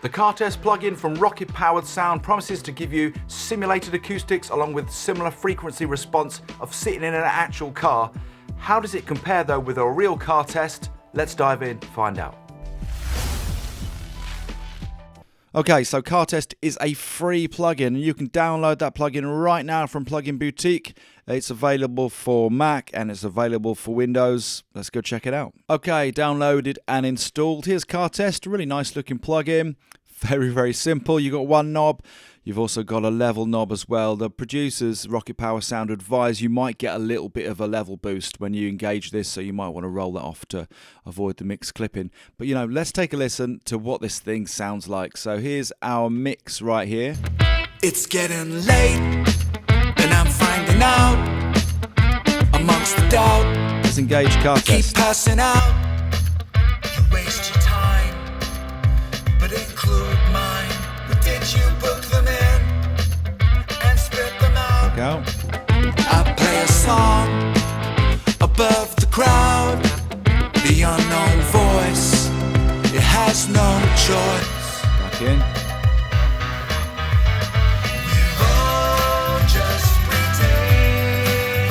The car test plugin from Rocket Powered Sound promises to give you simulated acoustics along with similar frequency response of sitting in an actual car. How does it compare though with a real car test? Let's dive in, find out. Okay, so Car Test is a free plugin and you can download that plugin right now from Plugin Boutique. It's available for Mac and it's available for Windows. Let's go check it out. Okay, downloaded and installed. Here's Car Test, a really nice looking plugin. Very, very simple. You've got one knob. You've also got a level knob as well. The producers, Rocket Power Sound, advise you might get a little bit of a level boost when you engage this, so you might want to roll that off to avoid the mix clipping. But let's take a listen to what this thing sounds like. So here's our mix right here. It's getting late, and I'm finding out amongst the doubt. Let's engage Car Test. Keep passing out. You waste your time, but include mine. But did you book them in and spit them out? Go. I play a song above the crowd. The unknown voice, it has no choice. Back in. We're all just pretending.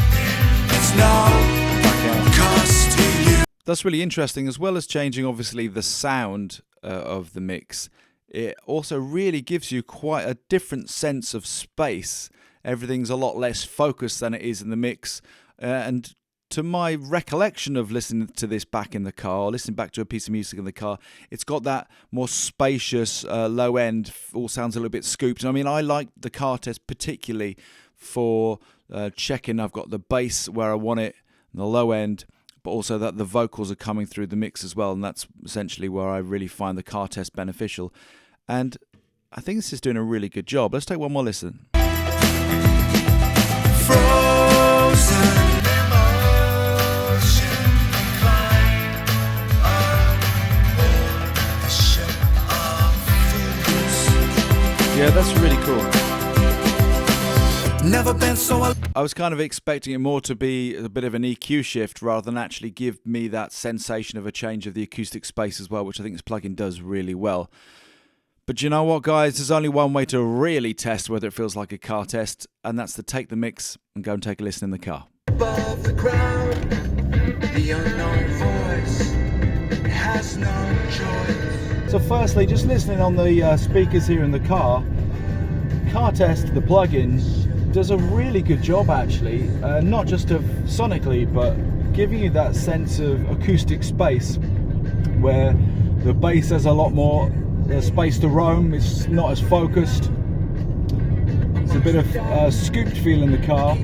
It's no cost to you. That's really interesting. As well as changing obviously the sound of the mix, it also really gives you quite a different sense of space. Everything's a lot less focused than it is in the mix. And to my recollection of listening to this back in the car, or listening back to a piece of music in the car, it's got that more spacious low end, all sounds a little bit scooped. I mean, I like the Car Test particularly for checking I've got the bass where I want it, and the low end, but also that the vocals are coming through the mix as well, and that's essentially where I really find the Car Test beneficial. And I think this is doing a really good job. Let's take one more listen. Yeah, that's really cool. Never been so. I was kind of expecting it more to be a bit of an EQ shift rather than actually give me that sensation of a change of the acoustic space as well, which I think this plugin does really well. But you know what, guys? There's only one way to really test whether it feels like a car test, and that's to take the mix and go and take a listen in the car. Above the crowd, the unknown voice has no choice. So firstly, just listening on the speakers here in the car, Car Test, the plugin, does a really good job actually, not just of sonically, but giving you that sense of acoustic space where the bass has a lot more space to roam. It's not as focused. It's a bit of scooped feel in the car.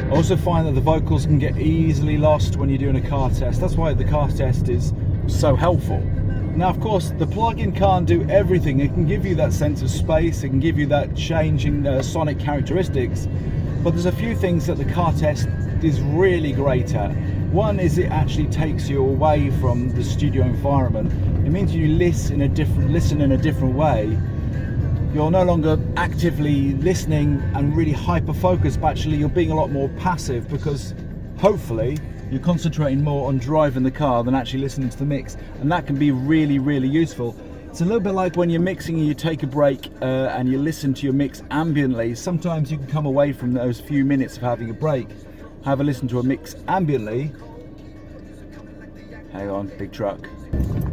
I also find that the vocals can get easily lost when you're doing a car test. That's why the car test is so helpful. Now, of course, the plugin can't do everything. It can give you that sense of space. It can give you that change in sonic characteristics. But there's a few things that the car test is really great at. One is it actually takes you away from the studio environment. It means you listen in a different way. You're no longer actively listening and really hyper focused, but actually you're being a lot more passive because hopefully you're concentrating more on driving the car than actually listening to the mix, and that can be really, really useful. It's a little bit like when you're mixing and you take a break and you listen to your mix ambiently. Sometimes you can come away from those few minutes of having a break, have a listen to a mix ambiently. Hang on, big truck.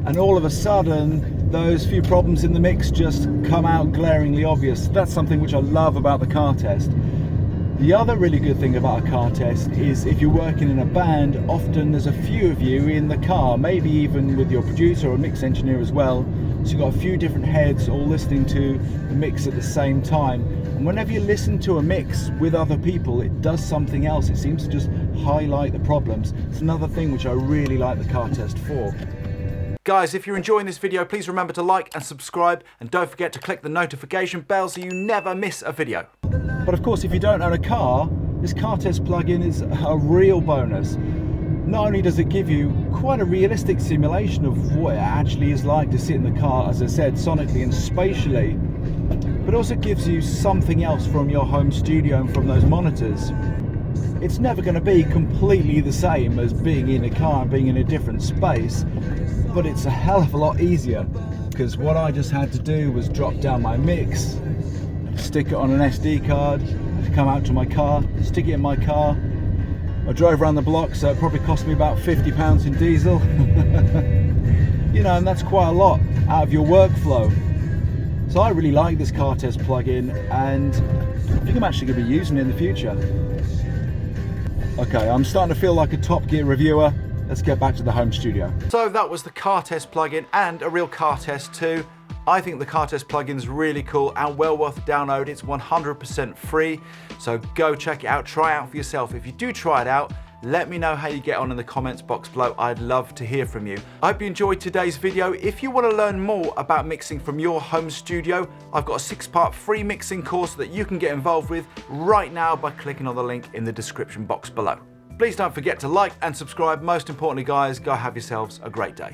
And all of a sudden, those few problems in the mix just come out glaringly obvious. That's something which I love about the car test. The other really good thing about a car test is if you're working in a band, often there's a few of you in the car, maybe even with your producer or mix engineer as well. So you've got a few different heads all listening to the mix at the same time. And whenever you listen to a mix with other people, it does something else. It seems to just highlight the problems. It's another thing which I really like the car test for. Guys, if you're enjoying this video, please remember to like and subscribe, and don't forget to click the notification bell so you never miss a video. But of course, if you don't own a car, this car test plugin is a real bonus. Not only does it give you quite a realistic simulation of what it actually is like to sit in the car, as I said, sonically and spatially, but also gives you something else from your home studio and from those monitors. It's never going to be completely the same as being in a car and being in a different space, but it's a hell of a lot easier, because what I just had to do was drop down my mix, stick it on an SD card, come out to my car, stick it in my car. I drove around the block, so it probably cost me about £50 in diesel. You know, and that's quite a lot out of your workflow. So I really like this car test plugin, and I think I'm actually going to be using it in the future. Okay, I'm starting to feel like a Top Gear reviewer. Let's get back to the home studio. So that was the car test plugin, and a real car test too. I think the car test plugin is really cool and well worth the download. It's 100% free, so go check it out, try it out for yourself. If you do try it out, let me know how you get on in the comments box below. I'd love to hear from you. I hope you enjoyed today's video. If you want to learn more about mixing from your home studio, I've got a 6-part free mixing course that you can get involved with right now by clicking on the link in the description box below. Please don't forget to like and subscribe. Most importantly, guys, go have yourselves a great day.